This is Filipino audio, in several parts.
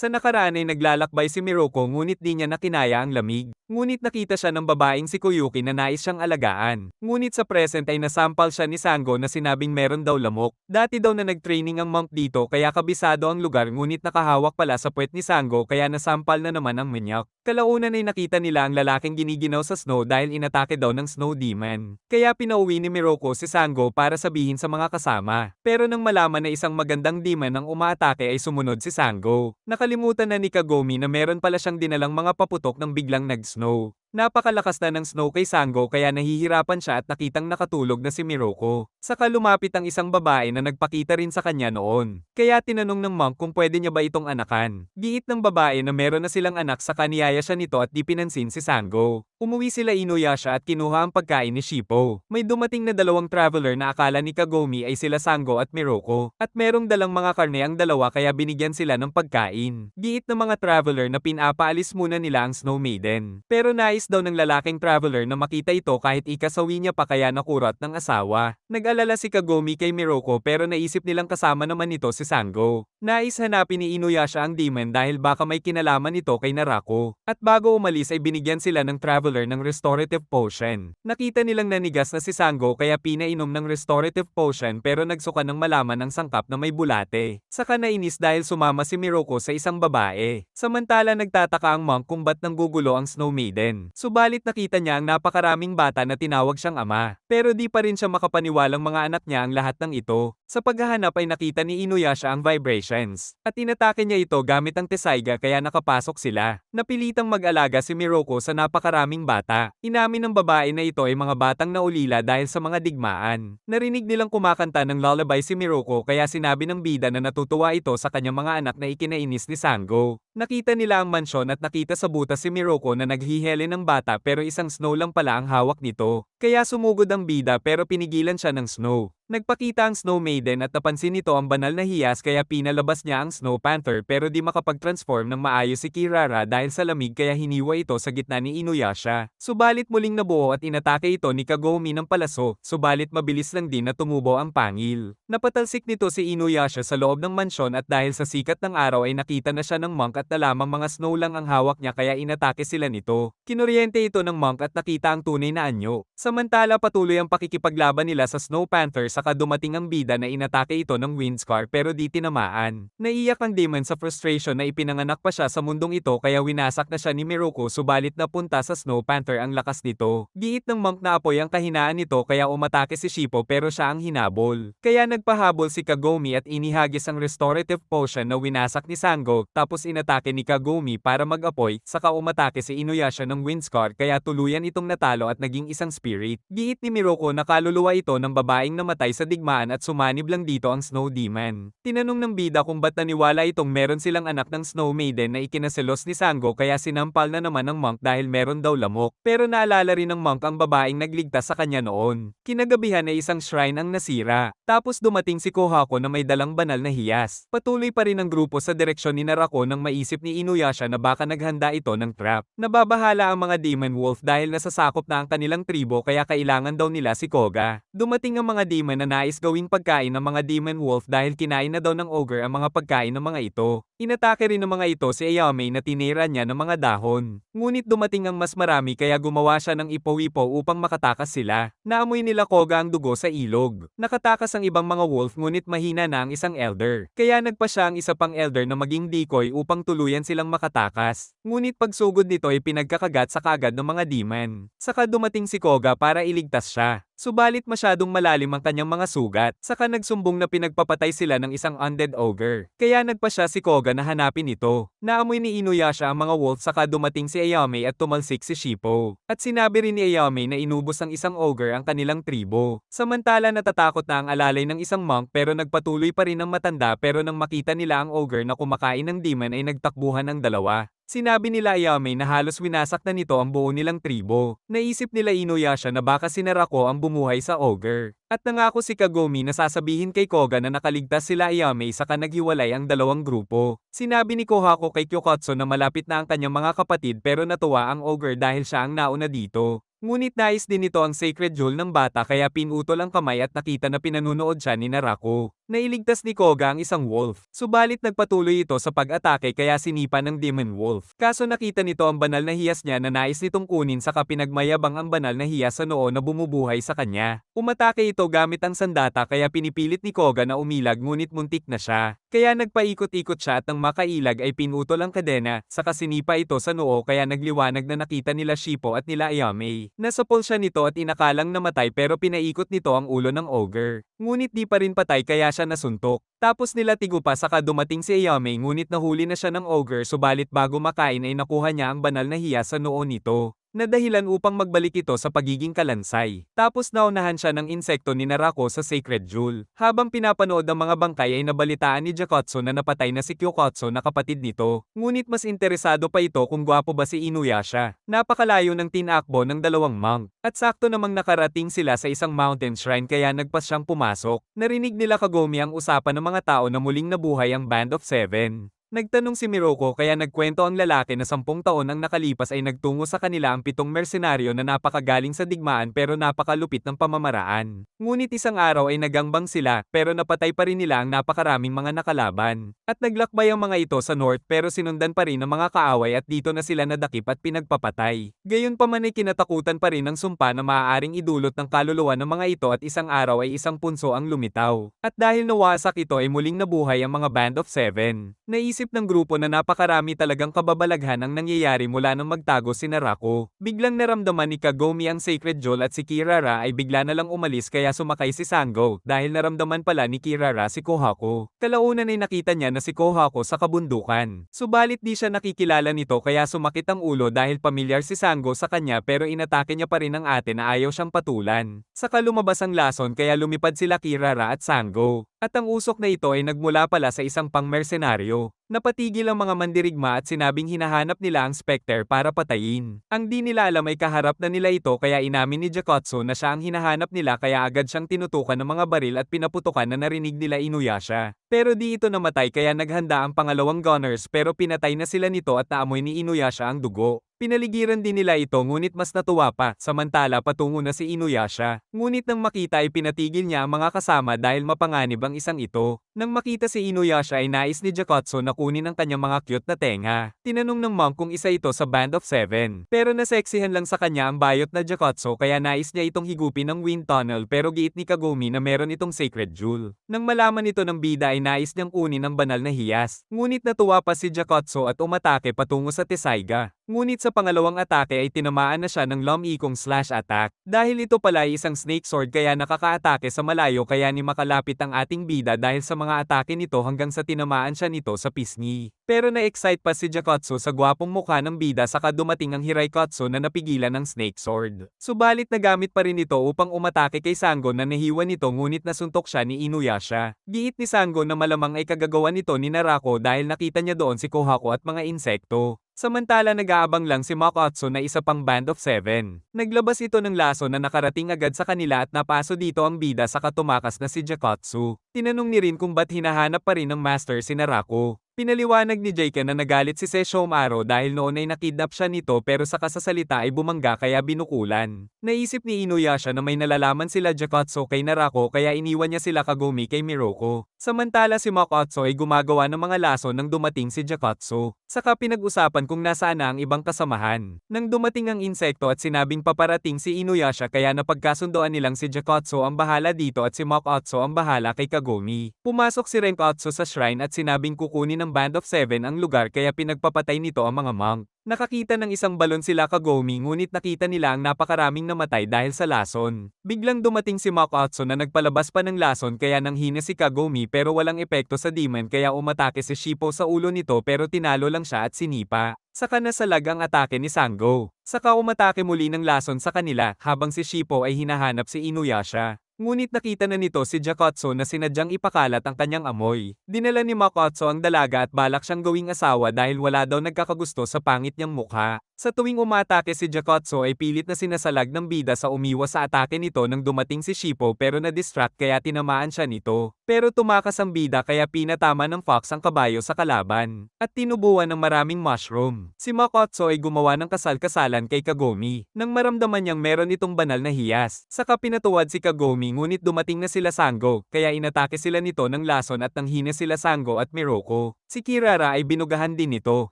Sa nakaraan ay naglalakbay si Miroko ngunit di niya nakinaya ang lamig. Ngunit nakita siya ng babaeng si Koyuki na nais siyang alagaan. Ngunit sa present ay nasampal siya ni Sango na sinabing meron daw lamok. Dati daw na nagtraining ang monk dito kaya kabisado ang lugar ngunit nakahawak pala sa puwet ni Sango kaya nasampal na naman ang manyak. Kalaunan ay nakita nila ang lalaking giniginaw sa snow dahil inatake daw ng snow demon. Kaya pinauwi ni Miroko si Sango para sabihin sa mga kasama. Pero nang malaman na isang magandang demon ang umaatake ay sumunod si Sango. Nakalimutan na ni Kagome na meron pala siyang dinalang mga paputok nang biglang nag-snow. Napakalakas na ng snow kay Sango kaya nahihirapan siya at nakitang nakatulog na si Miroko. Saka lumapit ang isang babae na nagpakita rin sa kanya noon. Kaya tinanong ng monk kung pwede niya ba itong anakan. Giit ng babae na meron na silang anak sa kaniyaya siya nito at di pinansin si Sango. Umuwi sila Inuyasha at kinuha ang pagkain ni Shippo. May dumating na dalawang traveler na akala ni Kagome ay sila Sango at Miroko. At merong dalang mga karne ang dalawa kaya binigyan sila ng pagkain. Giit ng mga traveler na pinapaalis muna nila ang Snow Maiden. Pero nais daw ng lalaking traveler na makita ito kahit ikasawi niya pa kaya nakurot ng asawa. Nag-alala si Kagome kay Miroko pero naisip nilang kasama naman nito si Sango. Nais hanapin ni Inuyasha ang demon dahil baka may kinalaman ito kay Narako. At bago umalis ay binigyan sila ng traveler ng restorative potion. Nakita nilang nanigas na si Sango kaya pinainom ng restorative potion pero nagsuka ng malaman ng sangkap na may bulate. Saka nainis dahil sumama si Miroko sa isang babae. Samantala nagtataka ang monk kung ba't nanggugulo ang Snow Maiden. Subalit nakita niya ang napakaraming bata na tinawag siyang ama. Pero di pa rin siya makapaniwalang mga anak niya ang lahat ng ito. Sa paghahanap ay nakita ni Inuyasha ang vibrations. At inatake niya ito gamit ang Tesaiga kaya nakapasok sila. Napilitang mag-alaga si Miroko sa napakaraming bata. Inamin ng babae na ito ay mga batang naulila dahil sa mga digmaan. Narinig nilang kumakanta ng lullaby si Miroko kaya sinabi ng bida na natutuwa ito sa kanyang mga anak na ikinainis ni Sango. Nakita nila ang mansyon at nakita sa butas si Miroko na naghihele ng bata pero isang snow lang pala ang hawak nito. Kaya sumugod ang bida pero pinigilan siya ng snow. Nagpakita ang Snow Maiden at napansin nito ang banal na hiyas kaya pinalabas niya ang Snow Panther pero di makapag-transform ng maayos si Kirara dahil sa lamig kaya hiniwa ito sa gitna ni Inuyasha. Subalit muling nabuo at inatake ito ni Kagome ng palaso, subalit mabilis lang din na tumubo ang pangil. Napatalsik nito si Inuyasha sa loob ng mansyon at dahil sa sikat ng araw ay nakita na siya ng monk at nalamang mga snow lang ang hawak niya kaya inatake sila nito. Kinuryente ito ng monk at nakita ang tunay na anyo. Samantala patuloy ang pakikipaglaban nila sa Snow Panther saka dumating ang bida na inatake ito ng Windscar pero di tinamaan. Naiyak ang demon sa frustration na ipinanganak pa siya sa mundong ito kaya winasak na siya ni Miroko subalit napunta sa Snow Panther ang lakas nito. Giit ng monk na apoy ang kahinaan nito kaya umatake si Shippo pero siya ang hinabol. Kaya nagpahabol si Kagome at inihagis ang restorative potion na winasak ni Sango tapos inatake ni Kagome para mag-apoy saka umatake si Inuyasha ng Windscar kaya tuluyan itong natalo at naging isang spirit. Giit ni Miroko na kaluluwa ito ng babaeng namatay sa digmaan at sumanib lang dito ang Snow Demon. Tinanong ng bida kung ba't naniwala itong meron silang anak ng Snow Maiden na ikinaselos ni Sango kaya sinampal na naman ng monk dahil meron daw lamok. Pero naalala rin ng monk ang babaeng nagligtas sa kanya noon. Kinagabihan ay isang shrine ang nasira. Tapos dumating si Kohako na may dalang banal na hiyas. Patuloy pa rin ang grupo sa direksyon ni Narako nang maisip ni Inuyasha na baka naghanda ito ng trap. Nababahala ang mga Demon Wolf dahil nasasakop na ang kanilang tribo kaya kailangan daw nila si Koga. Dumating ang mga demon na nais gawing pagkain ng mga Demon Wolf dahil kinain na daw ng ogre ang mga pagkain ng mga ito. Inatake rin ng mga ito si Ayame na tinira niya ng mga dahon. Ngunit dumating ang mas marami kaya gumawa siya ng ipo-ipo upang makatakas sila. Naamoy nila Koga ang dugo sa ilog. Nakatakas ang ibang mga wolf ngunit mahina na ang isang elder. Kaya nagpa siya ang isa pang elder na maging decoy upang tuluyan silang makatakas. Ngunit pagsugod nito ay pinagkakagat sa kagad ng mga demon. Saka dumating si Koga para iligtas siya. Subalit masyadong malalim ang kanyang mga sugat, saka nagsumbong na pinagpapatay sila ng isang undead ogre. Kaya nagpa siya si Koga na hanapin ito. Naamoy ni Inuyasha ang mga wolf saka dumating si Ayame at tumalsik si Shippo. At sinabi rin ni Ayame na inubos ng isang ogre ang kanilang tribo. Samantala natatakot na ang alalay ng isang monk pero nagpatuloy pa rin ang matanda pero nang makita nila ang ogre na kumakain ng demon ay nagtakbuhan ang dalawa. Sinabi nila Ayame na halos winasak na nito ang buo nilang tribo. Naisip nila Inuyasha na baka si Narako ang bumuhay sa ogre. At nangako si Kagome na sasabihin kay Koga na nakaligtas sila Ayame saka naghiwalay ang dalawang grupo. Sinabi ni Kohako kay Kyokotsu na malapit na ang kanyang mga kapatid pero natuwa ang ogre dahil siya ang nauna dito. Ngunit nais din nito ang sacred jewel ng bata kaya pinutol ang kamay at nakita na pinanunood siya ni Narako. Nailigtas ni Koga ang isang wolf, subalit nagpatuloy ito sa pag-atake kaya sinipa ng Demon Wolf. Kaso nakita nito ang banal na hiyas niya na nais nitong kunin saka pinagmayabang ang banal na hiyas sa noo na bumubuhay sa kanya. Umatake ito gamit ang sandata kaya pinipilit ni Koga na umilag ngunit muntik na siya. Kaya nagpaikot-ikot siya at nang makailag ay pinutol ang kadena, saka sinipa ito sa noo kaya nagliwanag na nakita nila Shippo at nila Ayame. Nasapol siya nito at inakalang namatay pero pinaikot nito ang ulo ng ogre. Ngunit di pa rin patay kaya siya nasuntok. Tapos nila tigupa saka dumating si Ayame ngunit nahuli na siya ng ogre subalit bago makain ay nakuha niya ang banal na hiyas sa noo nito na dahilan upang magbalik ito sa pagiging kalansay. Tapos naunahan siya ng insekto ni Narako sa Sacred Jewel. Habang pinapanood ang mga bangkay ay nabalitaan ni Jakotso na napatay na si Kyokotso na kapatid nito. Ngunit mas interesado pa ito kung gwapo ba si Inuyasha. Napakalayo ng tinakbo ng dalawang monk. At sakto namang nakarating sila sa isang mountain shrine kaya nagpas siyang pumasok. Narinig nila Kagome ang usapan ng mga tao na muling nabuhay ang Band of Seven. Nagtanong si Miroko kaya nagkwento ang lalaki na 10 taon ang nakalipas ay nagtungo sa kanila ang 7 mersenaryo na napakagaling sa digmaan pero napakalupit ng pamamaraan. Ngunit isang araw ay nagangbang sila pero napatay pa rin nila ang napakaraming mga nakalaban. At naglakbay ang mga ito sa north pero sinundan pa rin ng mga kaaway at dito na sila nadakip at pinagpapatay. Gayunpaman ay kinatakutan pa rin ng sumpa na maaaring idulot ng kaluluwa ng mga ito at isang araw ay isang punso ang lumitaw. At dahil nawasak ito ay muling nabuhay ang mga Band of Seven. Naisip ng grupo na napakarami talagang kababalaghan ang nangyayari mula nang magtago si Narako. Biglang naramdaman ni Kagome ang Sacred Jewel at si Kirara ay bigla na lang umalis kaya sumakay si Sango dahil naramdaman pala ni Kirara si Kohako. Kalaunan ay nakita niya na si Kohako sa kabundukan. Subalit di siya nakikilala nito kaya sumakit ang ulo dahil pamilyar si Sango sa kanya pero inatake niya pa rin ang ate na ayaw siyang patulan. Saka lumabas ang lason kaya lumipad sila Kirara at Sango. At ang usok na ito ay nagmula pala sa isang pang-mersenaryo. Napatigil ang mga mandirigma at sinabing hinahanap nila ang Spectre para patayin. Ang di nila alam ay kaharap na nila ito kaya inamin ni Jakotso na siya ang hinahanap nila kaya agad siyang tinutukan ng mga baril at pinaputukan na narinig nila Inuyasha. Pero di ito namatay kaya naghanda ang pangalawang gunners pero pinatay na sila nito at naamoy ni Inuyasha ang dugo. Pinaligiran din nila ito ngunit mas natuwa pa, samantala patungo na si Inuyasha. Ngunit nang makita ay pinatigil niya ang mga kasama dahil mapanganib ang isang ito. Nang makita si Inuyasha ay nais ni Jakotso na kunin ang kanyang mga cute na tenga. Tinanong ng monk kung isa ito sa Band of Seven. Pero naseksihan lang sa kanya ang bayot na Jakotso kaya nais niya itong higupin ng wind tunnel pero giit ni Kagome na meron itong Sacred Jewel. Nang malaman ito ng bida ay nais niyang kunin ang banal na hiyas. Ngunit natuwa pa si Jakotso at umatake patungo sa Tesaiga. Ngunit sa pangalawang atake ay tinamaan na siya ng Lom-ikong slash attack. Dahil ito pala ay isang snake sword kaya nakakaatake sa malayo kaya ni makalapit ang ating bida dahil sa mga atake nito hanggang sa tinamaan siya nito sa pisngi. Pero na-excite pa si Jakotso sa gwapong mukha ng bida saka dumating ang Hiraikotso na napigilan ng snake sword. Subalit nagamit pa rin ito upang umatake kay Sango na nahiwa nito ngunit nasuntok siya ni Inuyasha. Giit ni Sango na malamang ay kagagawa nito ni Narako dahil nakita niya doon si Kohako at mga insekto. Samantala nag-aabang lang si Makotso na isa pang Band of Seven. Naglabas ito ng laso na nakarating agad sa kanila at napaso dito ang bida saka tumakas na si Jakotsu. Tinanong ni Rin kung ba't hinahanap pa rin ng master si Narako. Pinaliwanag ni Jaika na nagalit si Sesshomaru dahil noon ay nakidnap siya nito pero sa kasasalita ay bumangga kaya binukulan. Naisip ni Inuyasha na may nalalaman sila Jakotso kay Narako kaya iniwan niya sila Kagome kay Miroko. Samantala si Makotso ay gumagawa ng mga laso nang dumating si Jakotso. Saka pinag-usapan kung nasaan na ang ibang kasamahan. Nang dumating ang insekto at sinabing paparating si Inuyasha kaya napagkasundoan nilang si Jakotso ang bahala dito at si Makotso ang bahala kay Kagome. Pumasok si Renkotso sa shrine at sinabing kukunin ng Band of Seven ang lugar kaya pinagpapatay nito ang mga monk. Nakakita ng isang balon sila Kagome ngunit nakita nila ang napakaraming namatay dahil sa lason. Biglang dumating si Makotso na nagpalabas pa ng lason kaya nanghina si Kagome pero walang epekto sa demon kaya umatake si Shippo sa ulo nito pero tinalo lang siya at sinipa. Saka nasalag ang atake ni Sango. Saka umatake muli ng lason sa kanila habang si Shippo ay hinahanap si Inuyasha. Ngunit nakita na nito si Jakotso na sinadyang ipakalat ang kanyang amoy. Dinala ni Makotso ang dalaga at balak siyang gawing asawa dahil wala daw nagkakagusto sa pangit niyang mukha. Sa tuwing umatake si Jakotso ay pilit na sinasalag ng bida sa umiwas sa atake nito nang dumating si Shippo pero na-distract kaya tinamaan siya nito. Pero tumakas ang bida kaya pinatama ng Fox ang kabayo sa kalaban. At tinubuan ng maraming mushroom. Si Makotso ay gumawa ng kasal-kasalan kay Kagome. Nang maramdaman niyang meron itong banal na hiyas. Saka pinatuwad si Kagome ngunit dumating na sila Sango kaya inatake sila nito ng lason at nanghina sila Sango at Miroko. Si Kirara ay binugahan din nito.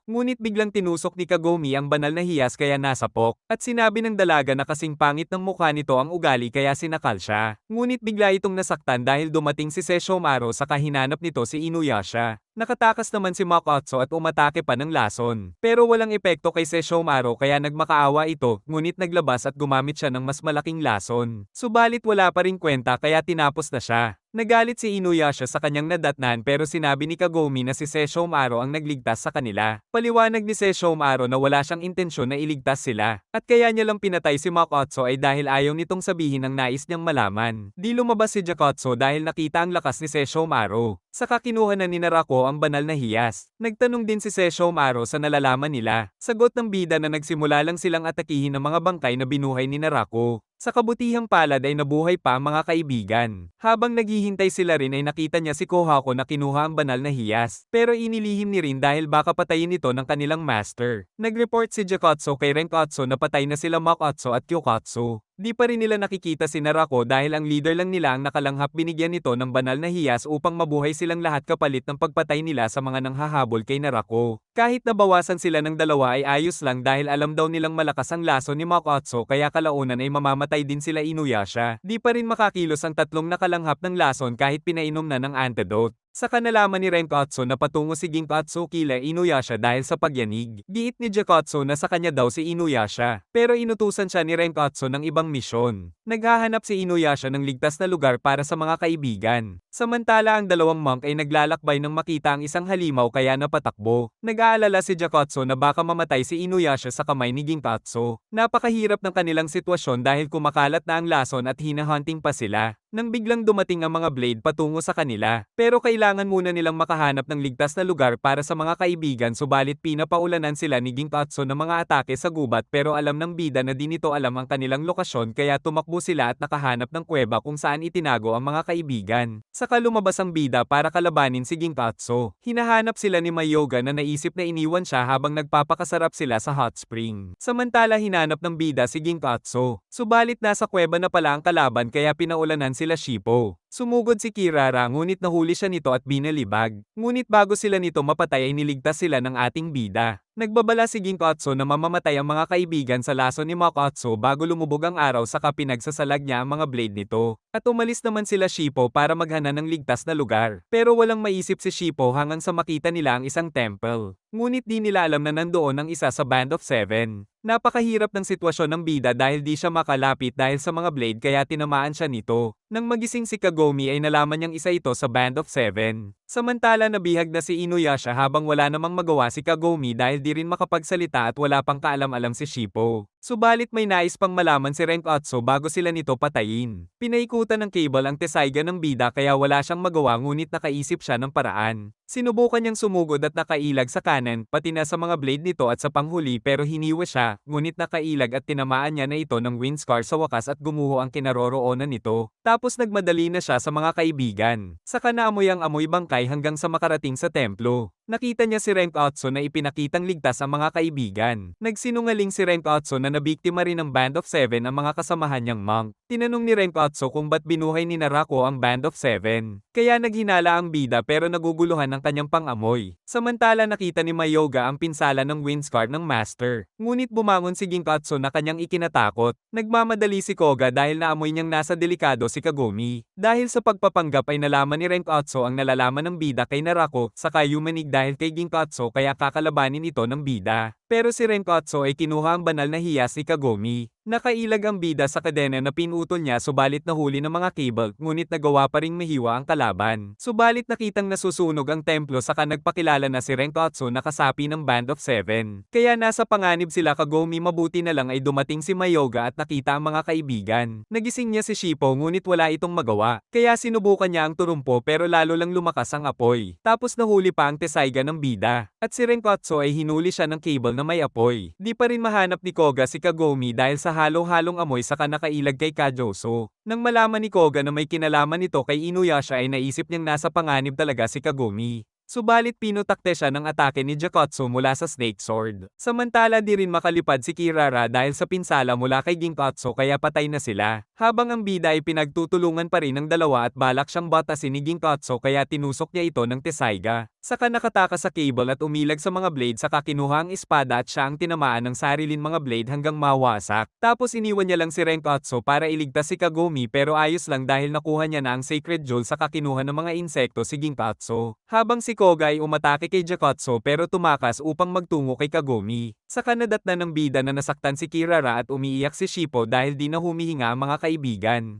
Ngunit biglang tinusok ni Kagome ang banal na hiyas kaya nasapok. At sinabi ng dalaga na kasing pangit ng mukha nito ang ugali kaya sinakal siya. Ngunit bigla itong nasaktan dahil dumating si Sesshomaru saka hinanap nito si Inuyasha. Nakatakas naman si Makotso at umatake pa ng lason. Pero walang epekto kay Sesshomaru kaya nagmakaawa ito, ngunit naglabas at gumamit siya ng mas malaking lason. Subalit wala pa ring kwenta kaya tinapos na siya. Nagalit si Inuyasha sa kanyang nadatnan pero sinabi ni Kagome na si Sesshomaru ang nagligtas sa kanila. Paliwanag ni Sesshomaru na wala siyang intensyon na iligtas sila. At kaya niya lang pinatay si Makotso ay dahil ayaw nitong sabihin ang nais niyang malaman. Di lumabas si Jakotso dahil nakita ang lakas ni Sesshomaru. Saka kinuha na ni Narako ang banal na hiyas. Nagtanong din si Sesshomaru sa nalalaman nila. Sagot ng bida na nagsimula lang silang atakihin ng mga bangkay na binuhay ni Narako. Sa kabutihang palad ay nabuhay pa ang mga kaibigan. Habang naghihintay sila rin ay nakita niya si Kohako na kinuha ang banal na hiyas. Pero inilihim ni rin dahil baka patayin ito ng kanilang master. Nag-report si Jakotso kay Renkotso na patay na sila Makotso at Kyokotso. Di pa rin nila nakikita si Narako dahil ang leader lang nila ang nakalanghap binigyan nito ng banal na hiyas upang mabuhay silang lahat kapalit ng pagpatay nila sa mga nanghahabol kay Narako. Kahit nabawasan sila ng dalawa ay ayos lang dahil alam daw nilang malakas ang laso ni Makotso kaya kalaunan ay mamamatay din sila Inuyasha. Di pa rin makakilos ang tatlong nakalanghap ng lason kahit pinainom na ng antidote. Saka nalaman ni Renkotso na patungo si Ginkotso kila Inuyasha dahil sa pagyanig. Giit ni Jakotso na sa kanya daw si Inuyasha. Pero inutusan siya ni Renkotso ng ibang misyon. Naghahanap si Inuyasha ng ligtas na lugar para sa mga kaibigan. Samantala ang dalawang monk ay naglalakbay nang makita ang isang halimaw kaya napatakbo. Nag-aalala si Jakotso na baka mamatay si Inuyasha sa kamay ni Ginkotso. Napakahirap ng kanilang sitwasyon dahil kumakalat na ang lason at hinahunting pa sila. Nang biglang dumating ang mga blade patungo sa kanila. Pero kailangan muna nilang makahanap ng ligtas na lugar para sa mga kaibigan subalit pinapaulanan sila ni Ginkotso ng mga atake sa gubat pero alam ng bida na di nito alam ang kanilang lokasyon kaya tumakbo sila at nakahanap ng kuweba kung saan itinago ang mga kaibigan. Saka lumabas ang bida para kalabanin si Ginkotso. Hinahanap sila ni Mayoga na naisip na iniwan siya habang nagpapakasarap sila sa hot spring. Samantala hinanap ng bida si Ginkotso. Subalit nasa kuweba na pala ang kalaban kaya pinaulanan sila Shippo. Sumugod si Kirara ngunit nahuli siya nito at binalibag. Ngunit bago sila nito mapatay ay niligtas sila ng ating bida. Nagbabala si Ginkotso na mamamatay ang mga kaibigan sa laso ni Makotso bago lumubog ang araw saka pinagsasalag niya ang mga blade nito. At umalis naman sila Shippo para maghana ng ligtas na lugar. Pero walang maisip si Shippo hanggang sa makita nila ang isang temple. Ngunit di nila alam na nandoon ang isa sa Band of Seven. Napakahirap ng sitwasyon ng bida dahil di siya makalapit dahil sa mga blade kaya tinamaan siya nito. Nang magising si Kagome ay nalaman niyang isa ito sa Band of Seven. Samantala nabihag na si Inuyasha habang wala namang magawa si Kagome dahil di rin makapagsalita at wala pang kaalam-alam si Shippo. Subalit may nais pang malaman si Renkotso bago sila nito patayin. Pinaikutan ng cable ang tesayga ng bida kaya wala siyang magawa ngunit nakaisip siya ng paraan. Sinubukan niyang sumugod at nakailag sa kanan, pati na sa mga blade nito at sa panghuli pero hiniwa siya, ngunit nakailag at tinamaan niya na ito ng wind scar sa wakas at gumuho ang kinaroroonan nito. Tapos nagmadali na siya sa mga kaibigan. Saka naamoy ang amoy bangkay hanggang sa makarating sa templo. Nakita niya si Renkotso na ipinakitang ligtas ang mga kaibigan. Nagsinungaling si Renkotso na nabiktima rin ng Band of Seven ang mga kasamahan niyang monk. Tinanong ni Renkotso kung ba't binuhay ni Narako ang Band of Seven. Kaya naghinala ang bida pero naguguluhan ang kanyang pang-amoy. Samantala nakita ni Mayoga ang pinsala ng windscar ng master. Ngunit bumangon si Ginkotso na kanyang ikinatakot. Nagmamadali si Koga dahil naamoy niyang nasa delikado si Kagome. Dahil sa pagpapanggap ay nalaman ni Renkotso ang nalalaman ng bida kay Narako saka yumanig dahil kay Ginkotso kaya kakalabanin ito ng bida. Pero si Renkotso ay kinuha ang banal na hiyas ni Kagome. Nakailag ang bida sa kadena na pinutol niya subalit nahuli ng mga cable ngunit nagawa pa ring mahiwa ang kalaban. Subalit nakitang nasusunog ang templo saka nagpakilala na si Renkotso na kasapi ng Band of Seven. Kaya nasa panganib sila Kagome mabuti na lang ay dumating si Mayoga at nakita ang mga kaibigan. Nagising niya si Shippo ngunit wala itong magawa. Kaya sinubukan niya ang turumpo pero lalo lang lumakas ang apoy. Tapos nahuli pa ang tesayga ng bida. At si Renkotso ay hinuli siya ng cable na may apoy. Di pa rin mahanap ni Koga si Kagome dahil sa halong-halong amoy saka nakailag kay Kajoso. Nang malaman ni Koga na may kinalaman nito kay Inuyasha ay naisip niyang nasa panganib talaga si Kagome. Subalit pinutakte siya ng atake ni Jakotsu mula sa Snake Sword. Samantala di rin makalipad si Kirara dahil sa pinsala mula kay Ginkotsu kaya patay na sila. Habang ang bida ay pinagtutulungan pa rin ng dalawa at balak siyang batasin ni Ginkotsu kaya tinusok niya ito ng Tesaiga. Saka nakatakas sa cable at umilag sa mga blade saka kinuha ang espada at siya ang tinamaan ng sarilin mga blade hanggang mawasak. Tapos iniwan niya lang si Renkotsu para iligtas si Kagome pero ayos lang dahil nakuha niya na ang Sacred Jewel saka kinuha ng mga insekto si Ginkotsu. Habang si Koga ay umatake kay Jakotsu pero tumakas upang magtungo kay Kagome. Saka nadatnan ng bida na nasaktan si Kirara at umiiyak si Shippo dahil di na humihinga ang mga kaibigan.